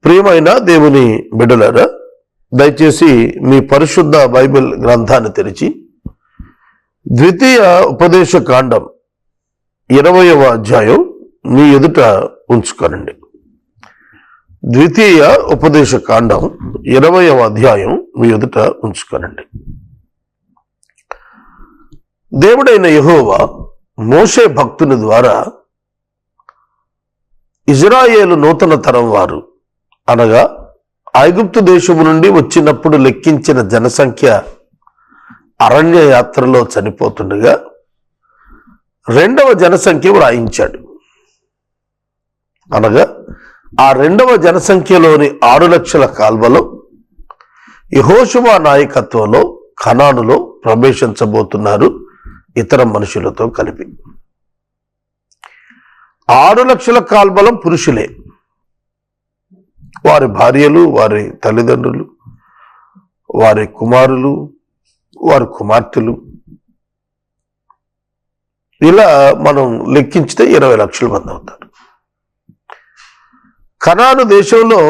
ప్రియమైన దేవుని బిడ్డలారా, దయచేసి మీ పరిశుద్ధ బైబిల్ గ్రంథాన్ని తెరిచి ద్వితీయ ఉపదేశ కాండం 20వ అధ్యాయం మీ ఎదుట ఉంచుకోనండి. ద్వితీయ ఉపదేశ కాండం 20వ అధ్యాయం మీ ఎదుట ఉంచుకోనండి. దేవుడైన యెహోవా మోషే భక్తుని ద్వారా ఇజ్రాయేలు నూతన తరం వారు అనగా ఐగుప్తు దేశము నుండి వచ్చినప్పుడు లెక్కించిన జనసంఖ్య అరణ్య యాత్రలో చనిపోతుండగా రెండవ జనసంఖ్య వ్రాయించాడు. అనగా ఆ రెండవ జనసంఖ్యలోని 6 లక్షల కాల్వలో యెహోషువ నాయకత్వంలో కనానులో ప్రవేశించబోతున్నారు ఇతర మనుషులతో కలిపి. 6 లక్షల కాల్బలం పురుషులే, వారి భార్యలు, వారి తల్లిదండ్రులు, వారి కుమారులు, వారి కుమార్తెలు, ఇలా మనం లెక్కించితే 20 లక్షల మంది అవుతారు. కనాను దేశంలో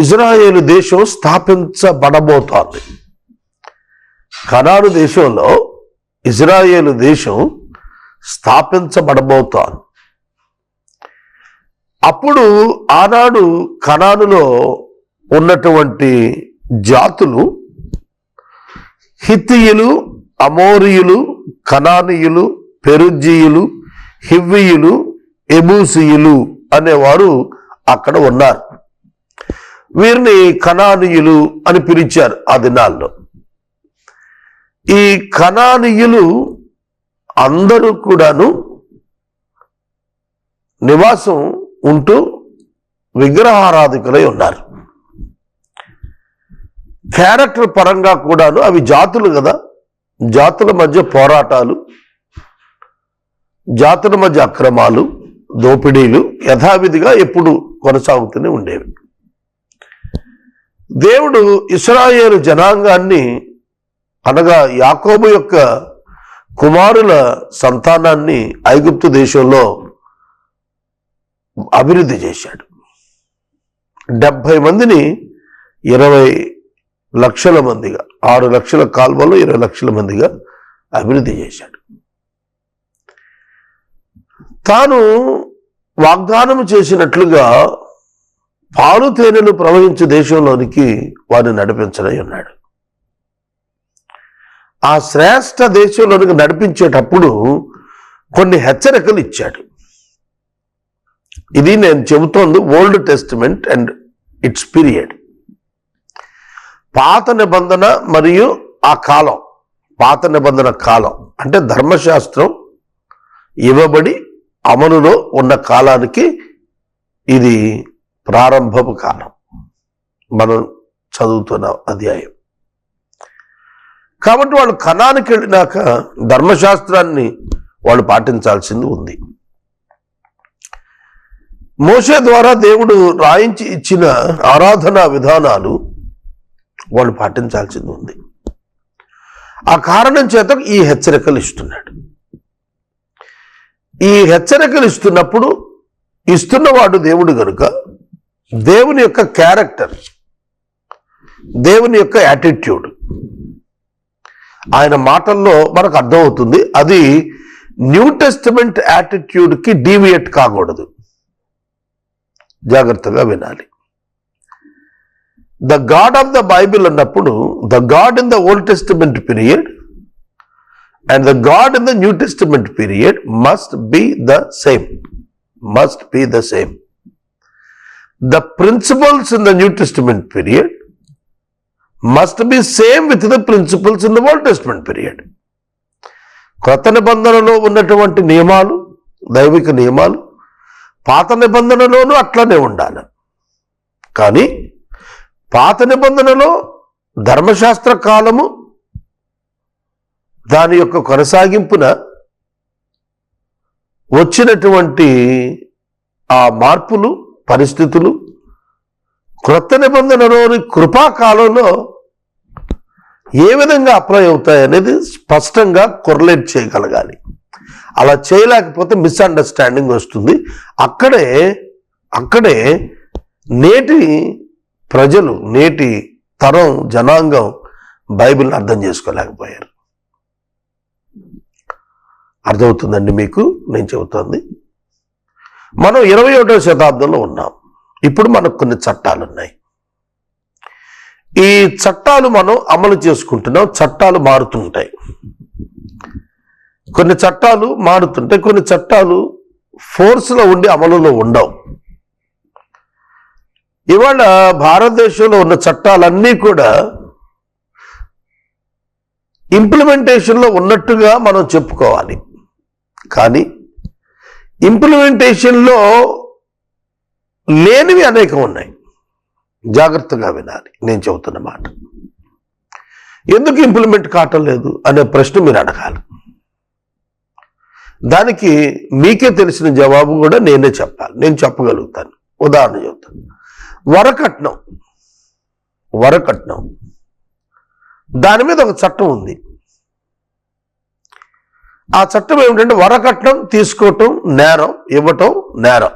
ఇజ్రాయేలు దేశం స్థాపించబడబోతోంది. కనాను దేశంలో ఇజ్రాయేలు దేశం స్థాపించబడబోతోంది. అప్పుడు ఆనాడు కనానులో ఉన్నటువంటి జాతులు హిత్తీయులు, అమోరీయులు, కనానీయులు, పెరుజ్జీయులు, హివ్వీయులు, ఎబూసీయులు అనేవారు అక్కడ ఉన్నారు. వీరిని కనానీయులు అని పిలిచారు ఆ దినాల్లో. ఈ కనానీయులు అందరూ కూడాను నివాసం ఉంటూ విగ్రహారాధికులై ఉన్నారు. క్యారెక్టర్ పరంగా కూడాను అవి జాతులు కదా, జాతుల మధ్య పోరాటాలు, జాతుల మధ్య అక్రమాలు, దోపిడీలు యథావిధిగా ఎప్పుడు కొనసాగుతూనే ఉండేవి. దేవుడు ఇశ్రాయేలు జనాంగాన్ని అనగా యాకోబు యొక్క కుమారుల సంతానాన్ని ఐగుప్తు దేశంలో అభివృద్ధి చేశాడు. 70 మందిని 20 లక్షల మందిగా, 6 లక్షల కాల్వలో 20 లక్షల మందిగా అభివృద్ధి చేశాడు. తాను వాగ్దానం చేసినట్లుగా పాలు తేనెలు ప్రవహించే దేశంలోనికి వారిని నడిపించడై ఉన్నాడు. ఆ శ్రేష్ఠ దేశంలోనికి నడిపించేటప్పుడు కొన్ని హెచ్చరికలు ఇచ్చాడు. ఇది నేను చెబుతోంది old testament and it's period. పాత నిబంధన మరియు ఆ కాలం, పాత నిబంధన కాలం అంటే ధర్మశాస్త్రం ఇవ్వబడి అమలులో ఉన్న కాలానికి ఇది ప్రారంభపు కాలం, మనం చదువుతున్న అధ్యాయం. కాబట్టి వాళ్ళు కనానికి వెళ్ళినాక ధర్మశాస్త్రాన్ని వాళ్ళు పాటించాల్సింది ఉంది. మోషే ద్వారా దేవుడు రాయించి ఇచ్చిన ఆరాధనా విధానాలు వాళ్ళు పాటించాల్సింది ఉంది. ఆ కారణం చేత ఈ హెచ్చరికలు ఇస్తున్నాడు. ఈ హెచ్చరికలు ఇస్తున్నప్పుడు ఇస్తున్నవాడు దేవుడు కనుక దేవుని యొక్క క్యారెక్టర్, దేవుని యొక్క యాటిట్యూడ్ ఆయన మాటల్లో మనకు అర్థమవుతుంది. అది న్యూ టెస్టిమెంట్ యాటిట్యూడ్కి డీవియేట్ కాకూడదు. జాగ్రత్తగా వినాలి. The God of the Bible అన్నప్పుడు the God in the Old Testament period and the God in the New Testament period must be the same. Must be the same. The principles in the New Testament period must be same with the principles in the Old Testament period. కొత్త నిబంధనలో ఉన్నటువంటి నియమాలు, దైవిక నియమాలు పాత నిబంధనలోనూ అట్లనే ఉండాలి. కానీ పాత నిబంధనలో ధర్మశాస్త్ర కాలము దాని యొక్క కొనసాగింపున వచ్చినటువంటి ఆ మార్పులు, పరిస్థితులు క్రొత్త నిబంధనలోని కృపాకాలంలో ఏ విధంగా అప్లై అవుతాయి అనేది స్పష్టంగా కొరలేట్ చేయగలగాలి. అలా చేయలేకపోతే మిస్అండర్స్టాండింగ్ వస్తుంది. అక్కడే నేటి ప్రజలు, నేటి తరం జనాంగం బైబిల్ని అర్థం చేసుకోలేకపోయారు. అర్థమవుతుందండి మీకు నేను చెబుతోంది? మనం 21వ శతాబ్దంలో ఉన్నాం. ఇప్పుడు మనకు కొన్ని చట్టాలు ఉన్నాయి. ఈ చట్టాలు మనం అమలు చేసుకుంటున్నాం. చట్టాలు మారుతుంటాయి. కొన్ని చట్టాలు మారుతుంటాయి, కొన్ని చట్టాలు ఫోర్స్లో ఉండి అమలులో ఉండవు. ఇవాళ భారతదేశంలో ఉన్న చట్టాలన్నీ కూడా ఇంప్లిమెంటేషన్లో ఉన్నట్టుగా మనం చెప్పుకోవాలి. కానీ ఇంప్లిమెంటేషన్లో లేనివి అనేకం ఉన్నాయి. జాగ్రత్తగా వినాలి నేను చెబుతున్న మాట. ఎందుకు ఇంప్లిమెంట్ కావటం లేదు అనే ప్రశ్న మీరు అడగాలి. దానికి మీకే తెలిసిన జవాబు కూడా నేనే చెప్పాలి. నేను చెప్పగలుగుతాను. ఉదాహరణ చెబుతాను. వరకట్నం దాని మీద ఒక చట్టం ఉంది. ఆ చట్టం ఏమిటంటే వరకట్నం తీసుకోవటం నేరం, ఇవ్వటం నేరం.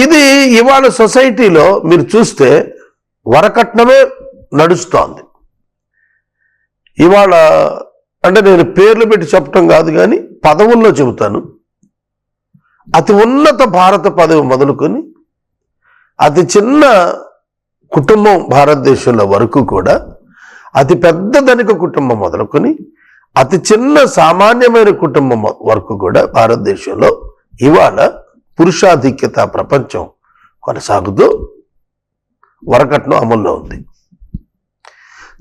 ఇది ఇవాళ సొసైటీలో మీరు చూస్తే వరకట్నమే నడుస్తోంది. ఇవాళ అంటే నేను పేర్లు పెట్టి చెప్పటం కాదు, కానీ పదవుల్లో చెబుతాను. అతి ఉన్నత భారత పదవి మొదలుకొని అతి చిన్న కుటుంబం భారతదేశంలో వరకు కూడా, అతి పెద్ద ధనిక కుటుంబం మొదలుకొని అతి చిన్న సామాన్యమైన కుటుంబం వరకు కూడా భారతదేశంలో ఇవాళ పురుషాధిక్యత ప్రపంచం కొనసాగుతూ వరకట్నం అమల్లో ఉంది.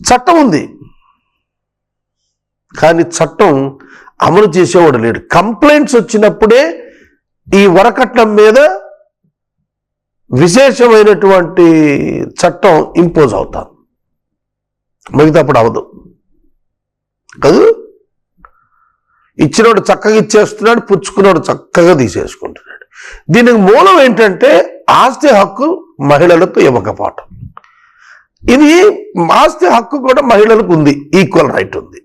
చట్టం ఉంది, కానీ చట్టం అమలు చేసేవాడు లేడు. కంప్లైంట్స్ వచ్చినప్పుడే ఈ వరకట్నం మీద విశేషమైనటువంటి చట్టం ఇంపోజ్ అవుతాం, మిగతా అప్పుడు అవదు కాదు. ఇచ్చినోడు చక్కగా ఇచ్చేస్తున్నాడు, పుచ్చుకున్నాడు చక్కగా తీసేసుకుంటున్నాడు. దీనికి మూలం ఏంటంటే ఆస్తి హక్కు మహిళలకు ఇవ్వకపోవటం. ఇది ఆస్తి హక్కు కూడా మహిళలకు ఉంది, ఈక్వల్ రైట్ ఉంది.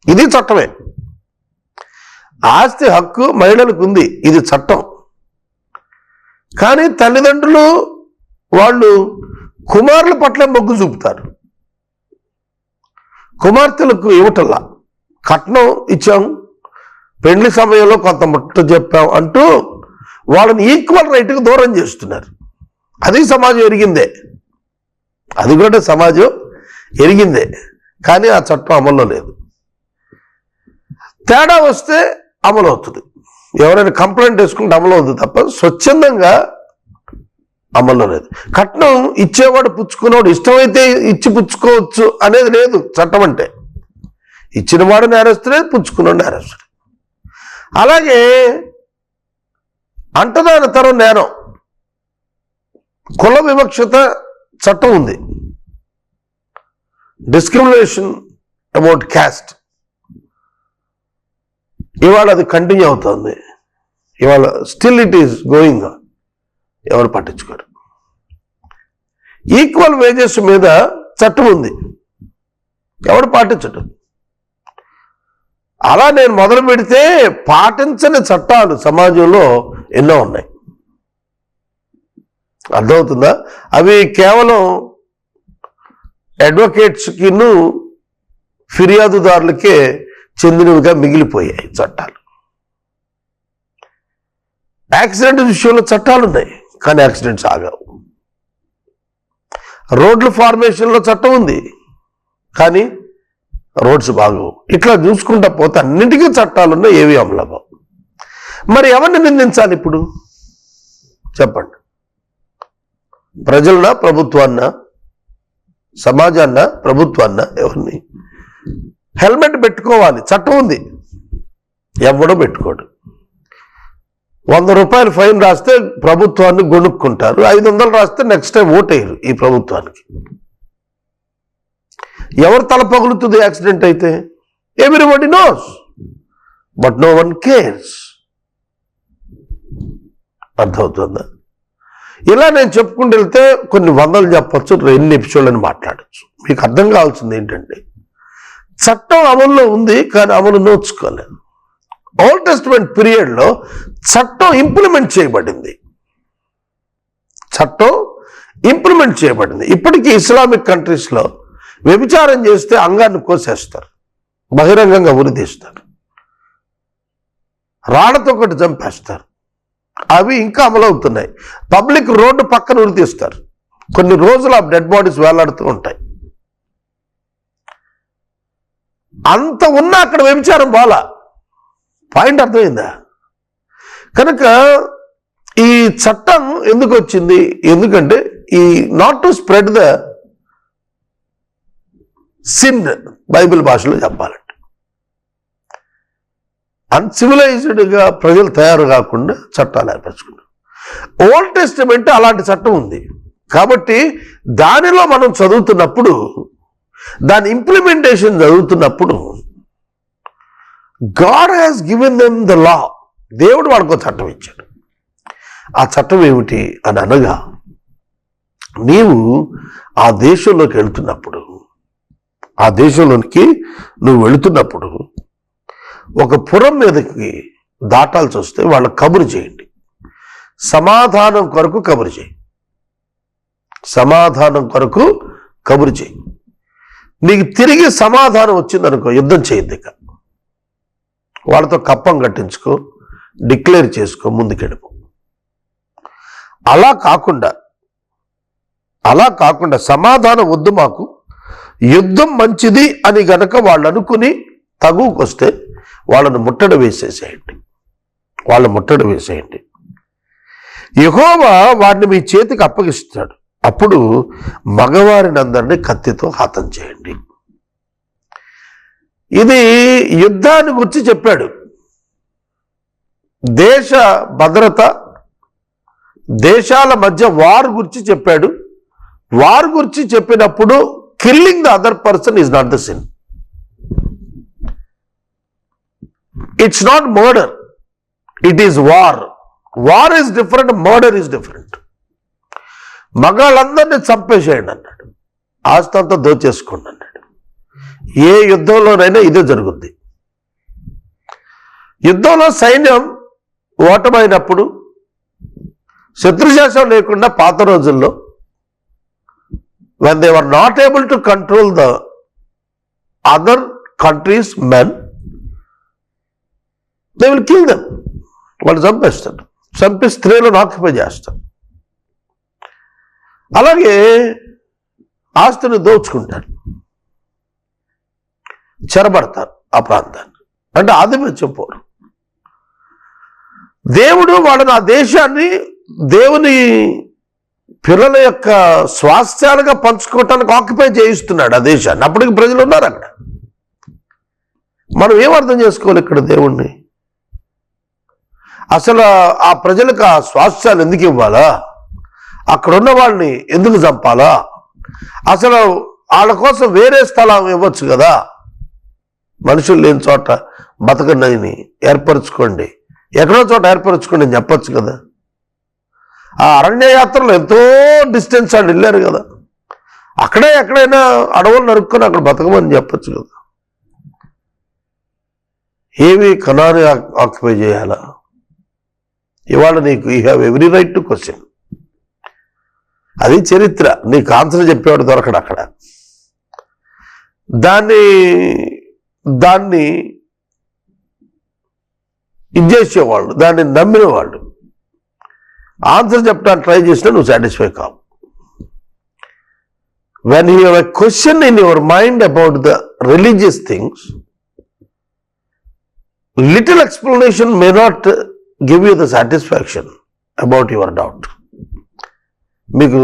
ఇది చట్టమే. ఆస్తి హక్కు మహిళలకు ఉంది, ఇది చట్టం. కానీ తల్లిదండ్రులు వాళ్ళు కుమారుల పట్ల మొగ్గు చూపుతారు. కుమార్తెలకు ఇవ్వటల్లా. కట్నం ఇచ్చాం, పెళ్లి సమయంలో కొంత ముట్ట చెప్పాం అంటూ వాళ్ళని ఈక్వల్ రైట్కి దూరం చేస్తున్నారు. అది సమాజం ఎరిగిందే, అది కూడా సమాజం ఎరిగిందే. కానీ ఆ చట్టం అమల్లో లేదు. తేడా వస్తే అమలు అవుతుంది. ఎవరైనా కంప్లైంట్ వేసుకుంటే అమలు అవుతుంది తప్ప స్వచ్ఛందంగా అమల్లో లేదు. కట్నం ఇచ్చేవాడు పుచ్చుకునేవాడు ఇష్టమైతే ఇచ్చి పుచ్చుకోవచ్చు అనేది లేదు చట్టం అంటే. ఇచ్చినవాడు నేరస్తుడే, పుచ్చుకున్నాడు నేరస్తుడే. అలాగే అంటరానితనం నేరం, కుల వివక్షత చట్టం ఉంది. డిస్క్రిమినేషన్ అబౌట్ క్యాస్ట్ ఇవాళ అది కంటిన్యూ అవుతుంది. ఇవాళ స్టిల్ ఇట్ ఈస్ గోయింగ్. ఎవరు పట్టించుకోరు. ఈక్వల్ వేజెస్ మీద చట్టం ఉంది, ఎవరు పాటించడం. అలా నేను మొదలు పెడితే పాటించని చట్టాలు సమాజంలో ఎన్నో ఉన్నాయి. అర్థమవుతుందా? అవి కేవలం అడ్వకేట్స్కిను ఫిర్యాదుదారులకే చెందినవిగా మిగిలిపోయాయి చట్టాలు. యాక్సిడెంట్ విషయంలో చట్టాలు ఉన్నాయి, కానీ యాక్సిడెంట్స్ ఆగవు. రోడ్ల ఫార్మేషన్లో చట్టం ఉంది, కానీ రోడ్స్ బాగవు. ఇట్లా చూసుకుంటా పోతే అన్నింటికీ చట్టాలు ఉన్నాయి, ఏవి అమలవు. మరి ఎవరిని నిందించాలి ఇప్పుడు చెప్పండి? ప్రజలనా, ప్రభుత్వాన్న, సమాజాన్న, ప్రభుత్వాన్న? ఎవరిని? హెల్మెట్ పెట్టుకోవాలి, చట్టం ఉంది, ఎవడో పెట్టుకోడు. 100 రూపాయలు ఫైన్ రాస్తే ప్రభుత్వాన్ని గొనుక్కుంటారు, 500 రాస్తే నెక్స్ట్ టైం ఓటేయరు ఈ ప్రభుత్వానికి. ఎవరు తల పగులుతుంది యాక్సిడెంట్ అయితే? Everybody knows, but no one cares. అర్థమవుతుందా? ఇలా నేను చెప్పుకుంటూ వెళ్తే కొన్ని వందలు చెప్పచ్చు, ఎన్ని ఎపిసోడ్లని మాట్లాడచ్చు. మీకు అర్థం కావాల్సింది ఏంటంటే చట్టం అమల్లో ఉంది, కానీ అమలు నోచుకోలేదు. ఓల్డ్ టెస్టిమెంట్ పీరియడ్లో చట్టం ఇంప్లిమెంట్ చేయబడింది. చట్టం ఇంప్లిమెంట్ చేయబడింది. ఇప్పటికీ ఇస్లామిక్ కంట్రీస్లో వ్యభిచారం చేస్తే అంగాన్ని కోసేస్తారు, బహిరంగంగా ఉరితీస్తారు, రాళ్లతో ఒకటి చంపేస్తారు. అవి ఇంకా అమలవుతున్నాయి. పబ్లిక్ రోడ్డు పక్కన ఉరితీస్తారు. కొన్ని రోజులు ఆ డెడ్ బాడీస్ వేలాడుతూ ఉంటాయి. అంత ఉన్నా అక్కడ వ్యభిచారం బాలా. పాయింట్ అర్థమైందా? కనుక ఈ చట్టం ఎందుకు వచ్చింది? ఎందుకంటే ఈ not to spread the sin, Bible భాషలో చెప్పాలంటే అన్సివిలైజ్డ్గా ప్రజలు తయారు కాకుండా చట్టాలు ఏర్పరచుకున్నారు. ఓల్డ్ టెస్టమెంట్ అలాంటి చట్టం ఉంది కాబట్టి దానిలో మనం చదువుతున్నప్పుడు, దాని ఇంప్లిమెంటేషన్ చదువుతున్నప్పుడు God has given them the law. దేవుడు వాడికి ఒక చట్టం ఇచ్చాడు. ఆ చట్టం ఏమిటి అని అనగా, నీవు ఆ దేశంలోకి వెళ్తున్నప్పుడు, ఆ దేశంలోనికి నువ్వు వెళుతున్నప్పుడు ఒక పురం మీదకి దాటాల్సి వస్తే వాళ్ళకు కబురు చేయండి. సమాధానం కొరకు కబురు చేయి, సమాధానం కొరకు కబురు చేయి. నీకు తిరిగి సమాధానం వచ్చిందనుకో, యుద్ధం చేయొద్దు. ఇక వాళ్ళతో కప్పం కట్టించుకో, డిక్లేర్ చేసుకో, ముందుకెడుపు. అలా కాకుండా సమాధానం వద్దు, మాకు యుద్ధం మంచిది అని గనక వాళ్ళు అనుకుని తగువకొస్తే వాళ్ళను ముట్టడి వేసేయండి. యెహోవా వాడిని మీ చేతికి అప్పగిస్తాడు. అప్పుడు మగవారిని అందరినీ కత్తితో హతం చేయండి. ఇది యుద్ధాన్ని గురించి చెప్పాడు. దేశ భద్రత, దేశాల మధ్య వార్ గురించి చెప్పాడు. వార్ గురించి చెప్పినప్పుడు killing the other person is not the sin. It's not murder, it is war. War is different, murder is different. మగాళ్ళందరినీ చంపేసేయండి అన్నాడు, ఆస్తి అంతా దోచేసుకోండి అన్నాడు. ఏ యుద్ధంలోనైనా ఇదే జరుగుద్ది. యుద్ధంలో సైన్యం ఓటమైనప్పుడు, శత్రుశాసం లేకుండా పాత రోజుల్లో, when they were not able to control the other countries' men, they will kill them. వాళ్ళు చంపేస్తారు, చంపి స్త్రీలను ఆక్యుపై చేస్తారు. అలాగే ఆస్తిని దోచుకుంటారు, చెరబడతారు ఆ ప్రాంతాన్ని. అంటే ఆధిపత్యం పోరు. దేవుడు వాళ్ళని, ఆ దేశాన్ని దేవుని పిల్లల యొక్క స్వాస్థ్యాలుగా పంచుకోవటానికి ఆక్యుపై చేయిస్తున్నాడు ఆ దేశాన్ని. అప్పటికి ప్రజలు ఉన్నారు అక్కడ. మనం ఏం అర్థం చేసుకోవాలి ఇక్కడ దేవుణ్ణి? అసలు ఆ ప్రజలకు ఆ స్వాస్థ్యాలు ఎందుకు ఇవ్వాలా? అక్కడున్న వాళ్ళని ఎందుకు చంపాలా? అసలు వాళ్ళ కోసం వేరే స్థలం ఇవ్వచ్చు కదా. మనుషులు లేని చోట బతకనని ఏర్పరచుకోండి, ఎక్కడో చోట ఏర్పరచుకోండి అని చెప్పచ్చు కదా. ఆ అరణ్య యాత్రలో ఎంతో డిస్టెన్స్ వాళ్ళు వెళ్ళారు కదా. అక్కడే ఎక్కడైనా అడవులు నరుక్కొని అక్కడ బతకమని చెప్పచ్చు కదా. ఏమి కనాని ఆక్యుపై చేయాలా? ఇవాళ నీకు you have every right to question. అది చరిత్ర. నీకు ఆన్సర్ చెప్పేవాడు దొరకడు అక్కడ. దాన్ని ఇచ్చేసేవాళ్ళు, దాన్ని నమ్మిన వాళ్ళు ఆన్సర్ చెప్పడానికి ట్రై చేసినా నువ్వు సాటిస్ఫై కావు. when you have a question in your mind about the religious things, little explanation may not give you the satisfaction about your doubt. మీకు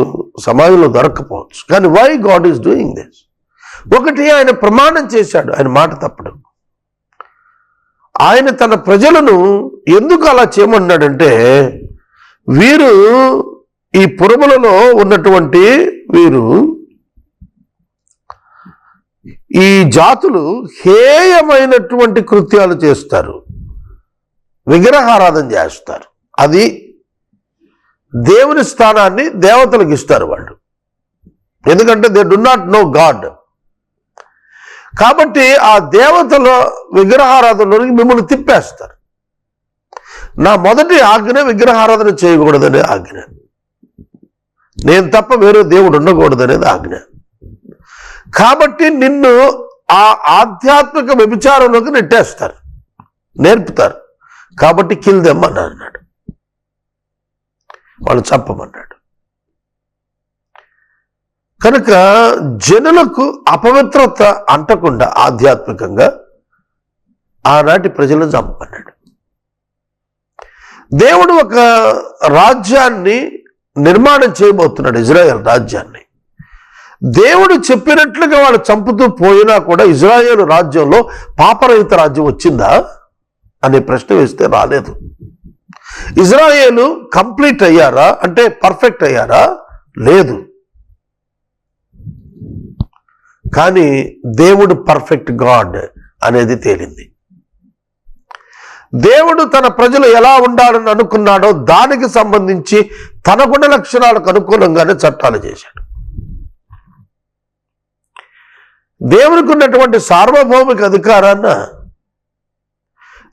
సమాజంలో దొరక్కపోవచ్చు. కానీ why God is doing this? ఒకటి, ఆయన ప్రమాణం చేశాడు, ఆయన మాట తప్పడు. ఆయన తన ప్రజలను ఎందుకు అలా చేయమన్నాడంటే, వీరు ఈ పురములలో ఉన్నటువంటి వీరు, ఈ జాతులు హేయమైనటువంటి కృత్యాలు చేస్తారు, విగ్రహారాధన చేస్తారు. అది దేవుని స్థానాన్ని దేవతలకు ఇస్తారు వాళ్ళు. ఎందుకంటే they do not know God. కాబట్టి ఆ దేవతల విగ్రహారాధనలోకి మిమ్మల్ని తిప్పేస్తారు. నా మొదటి ఆజ్ఞ విగ్రహారాధన చేయకూడదనే ఆజ్ఞ. నేను తప్ప వేరే దేవుడు ఉండకూడదు అనేది ఆజ్ఞ. కాబట్టి నిన్ను ఆ ఆధ్యాత్మిక వ్యభిచారంలోకి నెట్టేస్తారు, నేర్పుతారు. కాబట్టి కిల్ దెమ్ అన్నాడు, వాళ్ళు చంపమన్నాడు. కనుక జనులకు అపవిత్రత అంటకుండా ఆధ్యాత్మికంగా ఆనాటి ప్రజలను చంపమన్నాడు. దేవుడు ఒక రాజ్యాన్ని నిర్మాణం చేయబోతున్నాడు, ఇజ్రాయెల్ రాజ్యాన్ని. దేవుడు చెప్పినట్లుగా వాళ్ళు చంపుతూ పోయినా కూడా ఇజ్రాయేల్ రాజ్యంలో పాపరహిత రాజ్యం వచ్చిందా అనే ప్రశ్న వేస్తే రాలేదు. ఇజ్రాయేలు కంప్లీట్ అయ్యారా అంటే పర్ఫెక్ట్ అయ్యారా? లేదు. కానీ దేవుడు పర్ఫెక్ట్ గాడ్ అనేది తేలింది. దేవుడు తన ప్రజలు ఎలా ఉండాలని అనుకున్నాడో దానికి సంబంధించి తనకున్న లక్షణాలకు అనుకూలంగానే చట్టాలు చేశాడు. దేవునికి ఉన్నటువంటి సార్వభౌమిక అధికారాన్న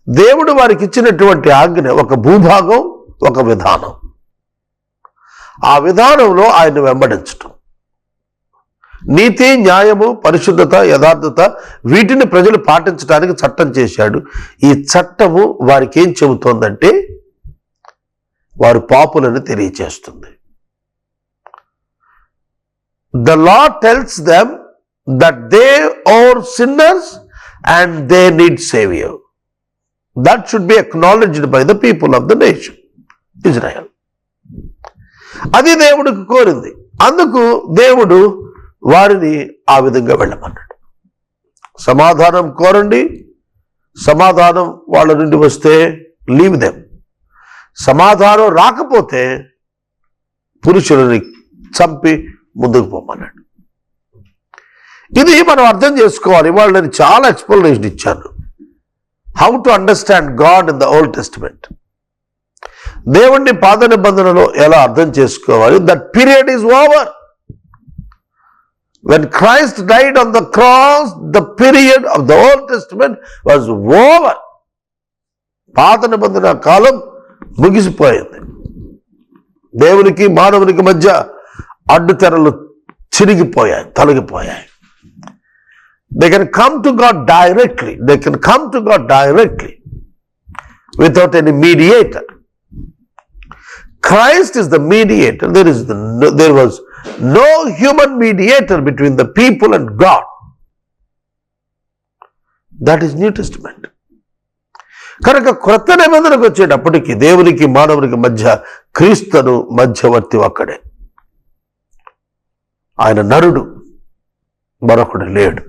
దేవుడు వారికి ఇచ్చినటువంటి ఆజ్ఞ ఒక భూభాగం, ఒక విధానం. ఆ విధానంలో ఆయన వెంబడించటం, నీతి, న్యాయము, పరిశుద్ధత, యథార్థత వీటిని ప్రజలు పాటించడానికి చట్టం చేశాడు. ఈ చట్టము వారికి ఏం చెబుతోందంటే వారు పాపులను తెలియచేస్తుంది. The law tells them that they are sinners and they need savior. That should be acknowledged by the people of the nation, Israel. అది దేవుడికి కోరింది. అందుకు దేవుడు వారిని ఆ విధంగా వెళ్ళమన్నాడు. సమాధానం కోరండి, సమాధానం వాళ్ళ నుండి వస్తే లీవ్ దెమ్. సమాధానం రాకపోతే పురుషులని చంపి ముందుకు పోమన్నాడు. ఇది మనం అర్థం చేసుకోవాలి. వాళ్ళు నేను చాలా ఎక్స్ప్లెనేషన్ ఇచ్చాను, how to understand God in the Old testament. దేవుణ్ణి పాత నిబంధనలో ఎలా అర్థం చేసుకోవాలి. That period is over. When Christ died on the cross, the period of the Old Testament was over. పాత నిబంధన కాలం ముగిసిపోయింది. దేవునికి మానవునికి మధ్య అడ్డు తెరలు చిరిగిపోయాయి, తొలగిపోయాయి. They can come to God directly. They can come to God directly without any mediator. Christ is the mediator. There was no human mediator between the people and God. That is New Testament. కనుక క్రొత్త నిబంధనకు వచ్చేటప్పటికి దేవునికి మానవునికి మధ్య క్రీస్తును మధ్యవర్తి ఒక్కడే. ఆయన నరుడు, మరొకడు లేడు.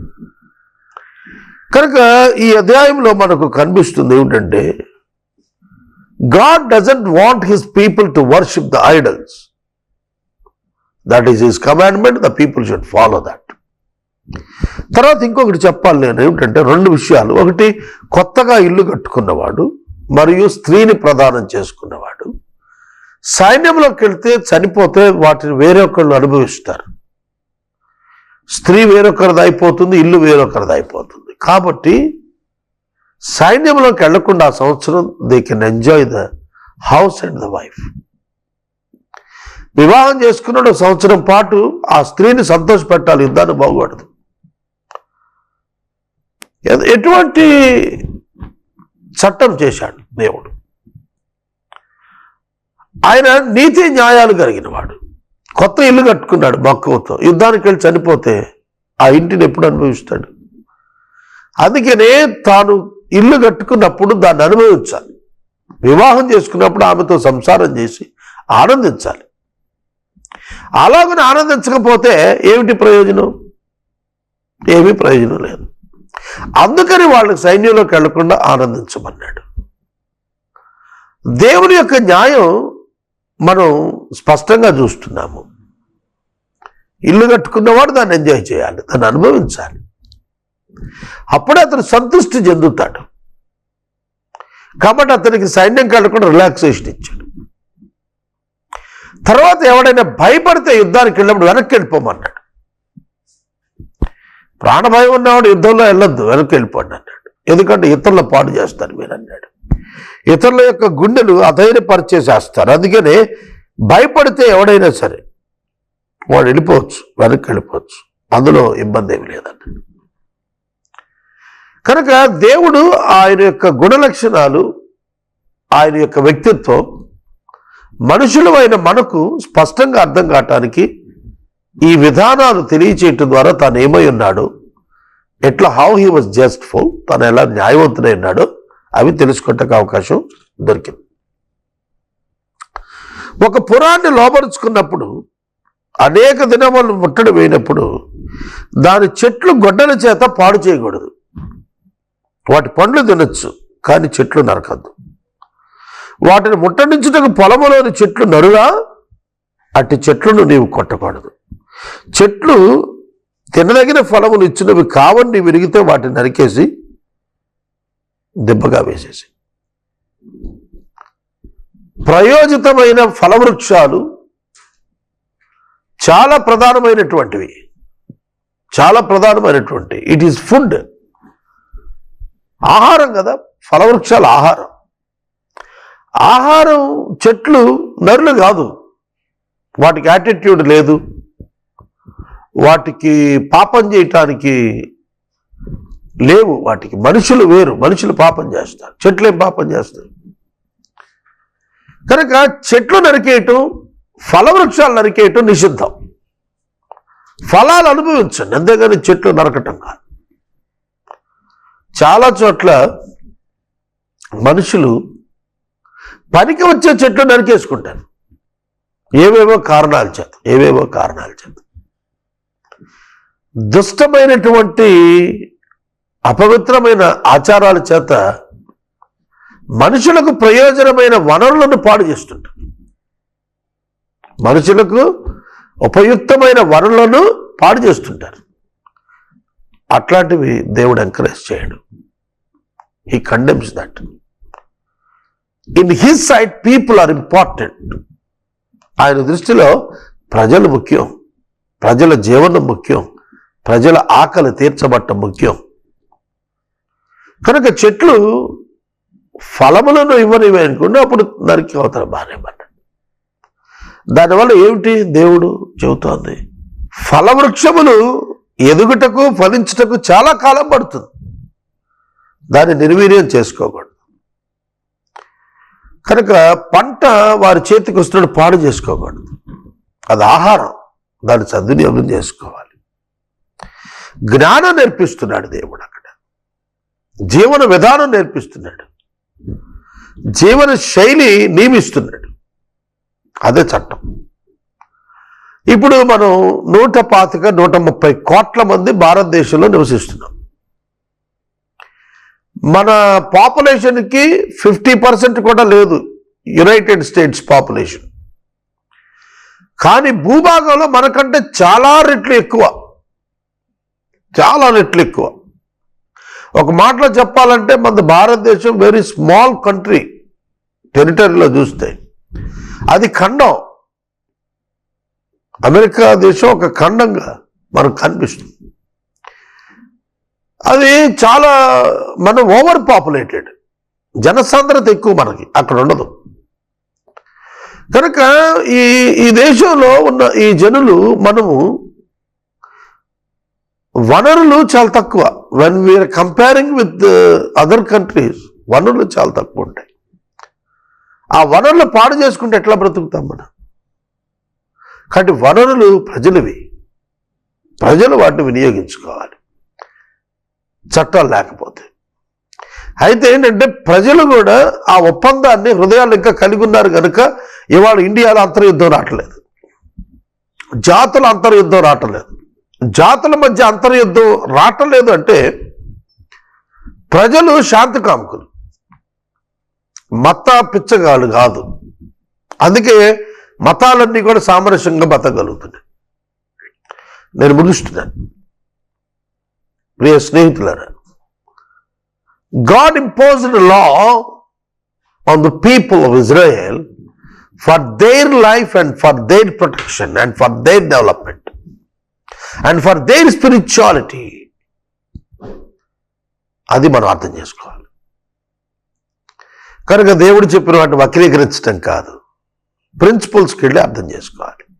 కనుక ఈ అధ్యాయంలో మనకు కనిపిస్తుంది ఏమిటంటే God doesn't want his people to worship the idols. That is his commandment. The people should follow that. తర్వాత ఇంకొకటి చెప్పాలి నేను ఏమిటంటే రెండు విషయాలు. ఒకటి, కొత్తగా ఇల్లు కట్టుకున్నవాడు మరియు స్త్రీని ప్రదానం చేసుకున్నవాడు సైన్యంలోకి వెళ్తే చనిపోతే వాటిని వేరొకళ్ళు అనుభవిస్తారు. స్త్రీ వేరొకరిది అయిపోతుంది, ఇల్లు వేరొకరిది అయిపోతుంది. కాబట్టి సైన్యంలోకి వెళ్లకుండా ఆ సంవత్సరం they can enjoy the house and the wife. వివాహం చేసుకున్నాడు సంవత్సరం పాటు ఆ స్త్రీని సంతోషపెట్టాలి, యుద్ధాన్ని బాగుపడదు. ఎటువంటి చట్టం చేశాడు దేవుడు. ఆయన నీతి న్యాయాలు కలిగిన వాడు. కొత్త ఇల్లు కట్టుకున్నాడు మక్కువతో, యుద్ధానికి వెళ్ళి చనిపోతే ఆ ఇంటిని ఎప్పుడు అనుభవిస్తాడు? అందుకనే తాను ఇల్లు కట్టుకున్నప్పుడు దాన్ని అనుభవించాలి. వివాహం చేసుకున్నప్పుడు ఆమెతో సంసారం చేసి ఆనందించాలి. అలాగని ఆనందించకపోతే ఏమిటి ప్రయోజనం? ఏమీ ప్రయోజనం లేదు. అందుకని వాళ్ళకి సైన్యంలోకి వెళ్లకుండా ఆనందించమన్నాడు. దేవుని యొక్క న్యాయం మనం స్పష్టంగా చూస్తున్నాము. ఇల్లు కట్టుకున్నవాడు దాన్ని ఎంజాయ్ చేయాలి, దాన్ని అనుభవించాలి. అప్పుడే అతను సంతృష్టి చెందుతాడు. కాబట్టి అతనికి సైన్యంకి వెళ్లకుండా రిలాక్సేషన్ ఇచ్చాడు. తర్వాత ఎవడైనా భయపడితే యుద్ధానికి వెళ్ళినప్పుడు వెనక్కి వెళ్ళిపోమన్నాడు. ప్రాణభయం ఉన్నవాడు యుద్ధంలో వెళ్ళొద్దు, వెనక్కి వెళ్ళిపోండి అన్నాడు. ఎందుకంటే ఇతరుల పాడు చేస్తారు మీరు అన్నాడు. ఇతరుల యొక్క గుండెలు అధైర్యపరిచేసేస్తారు. అందుకనే భయపడితే ఎవడైనా సరే వాడు వెళ్ళిపోవచ్చు, వెనక్కి వెళ్ళిపోవచ్చు, అందులో ఇబ్బంది ఏమి లేదండి. కనుక దేవుడు ఆయన యొక్క గుణలక్షణాలు, ఆయన యొక్క వ్యక్తిత్వం మనుషులమైన మనకు స్పష్టంగా అర్థం కావటానికి ఈ విధానాలు తెలియచేయటం ద్వారా తాను ఏమై ఉన్నాడు, ఎట్లా హౌ హీ వాజ్ జస్ట్ఫుల్, తను ఎలా న్యాయవంతుడై ఉన్నాడో అవి తెలుసుకోవటానికి అవకాశం దొరికింది. ఒక పురాన్ని లోపరుచుకున్నప్పుడు, అనేక దినములు ముట్టడి వేయినప్పుడు దాని చెట్లు గొడ్డల చేత పాడు చేయకూడదు. వాటి పండ్లు తినొచ్చు, కానీ చెట్లు నరకద్దు. వాటిని ముట్టడించుటకు పొలములోని చెట్లు నరుగా, అట్టి చెట్లను నీవు కొట్టకూడదు. చెట్లు తినదగిన ఫలములు ఇచ్చినవి కావని విరిగితే వాటిని నరికేసి దెబ్బగా వేసేసి. ప్రయోజితమైన ఫలవృక్షాలు చాలా ప్రధానమైనటువంటివి, చాలా ప్రధానమైనటువంటి. ఇట్ ఈస్ ఫుడ్, ఆహారం కదా. ఫలవృక్షాలు ఆహారం. ఆహారం చెట్లు నరులు కాదు. వాటికి యాటిట్యూడ్ లేదు, వాటికి పాపం చేయటానికి లేవు. వాటికి మనుషులు వేరు, మనుషులు పాపం చేస్తారు, చెట్లు ఏం పాపం చేస్తారు. కనుక చెట్లు నరికేయటం, ఫలవృక్షాలు నరికేయటం నిషిద్ధం. ఫలాలు అనుభవించండి, అంతేగాని చెట్లు నరకటం కాదు. చాలా చోట్ల మనుషులు పనికి వచ్చే చెట్లు నరికేసుకుంటారు, ఏవేవో కారణాల చేత. దుష్టమైనటువంటి అపవిత్రమైన ఆచారాల చేత మనుషులకు ప్రయోజనమైన వనరులను పాడు చేస్తుంటారు. మనుషులకు ఉపయుక్తమైన వనరులను పాడు చేస్తుంటారు. అట్లాంటివి దేవుడు ఎంకరేజ్ చేయడు. He condemns that. In his sight people are important. ఆయన దృష్టిలో ప్రజలు ముఖ్యం, ప్రజల జీవనం ముఖ్యం, ప్రజల ఆకలి తీర్చబట్టం ముఖ్యం. కనుక చెట్లు ఫలములను ఇవ్వనివి అనుకుంటే అప్పుడు నరికి అవుతారు, బాగానే పడ్డాడు. దానివల్ల ఏమిటి దేవుడు చెబుతోంది? ఫలవృక్షములు ఎదుగుటకు ఫలించుటకు చాలా కాలం పడుతుంది. దాన్ని నిర్వీర్యం చేసుకోకూడదు. కనుక పంట వారి చేతికి వస్తున్నట్టు పాడు చేసుకోకూడదు. అది ఆహారం, దాన్ని సద్వినియోగం చేసుకోవాలి. జ్ఞానం నేర్పిస్తున్నాడు దేవుడు అక్కడ, జీవన విధానం నేర్పిస్తున్నాడు, జీవన శైలి నియమిస్తున్నాడు. అదే చట్టం. ఇప్పుడు మనం 125-130 కోట్ల మంది భారతదేశంలో నివసిస్తున్నాం. మన పాపులేషన్కి 50% కూడా లేదు యునైటెడ్ స్టేట్స్ పాపులేషన్. కానీ భూభాగంలో మనకంటే చాలా రెట్లు ఎక్కువ. ఒక మాటలో చెప్పాలంటే మన భారతదేశం వెరీ స్మాల్ కంట్రీ. టెరిటరీలో చూస్తే అది ఖండం. అమెరికా దేశం ఒక ఖండంగా మనకు కనిపిస్తుంది. అది చాలా, మనం ఓవర్ పాపులేటెడ్, జనసాంద్రత ఎక్కువ మనకి అక్కడ ఉండదు. కనుక ఈ దేశంలో ఉన్న ఈ జనులు, మనము వనరులు చాలా తక్కువ. When we are comparing with other countries, వనరులు చాలా తక్కువ ఉంటాయి. ఆ వనరులు పాడు చేసుకుంటే ఎట్లా బ్రతుకుతాం మనం? కాబట్టి వనరులు ప్రజలవి, ప్రజలు వాటిని వినియోగించుకోవాలి, చట్టాలు లేకపోతే. అయితే ఏంటంటే ప్రజలు కూడా ఆ ఒప్పందాన్ని హృదయాలు ఇంకా కలిగి ఉన్నారు కనుక ఇవాళ ఇండియాలో అంతర్యుద్ధం రావట్లేదు, జాతుల అంతర్యుద్ధం రావట్లేదు. జాతుల మధ్య అంతర్యుద్ధం రావట్లేదు అంటే ప్రజలు శాంతి కాముకులు, మత పిచ్చగాళ్ళు కాదు. అందుకే మతాలన్నీ కూడా సామరస్యంగా బతకగలుగుతున్నాయి. నేను ముగిస్తున్నాను. ప్రియ స్నేహితులారా, God imposed a law on the people of Israel for their life and for their protection and for their development and for their spirituality. అది మనం అర్థం చేసుకోవాలి. కనుక దేవుడు చెప్పిన వాటిని వక్రీకరించడం కాదు, ప్రిన్సిపల్స్కి వెళ్ళి అర్థం చేసుకోవాలి.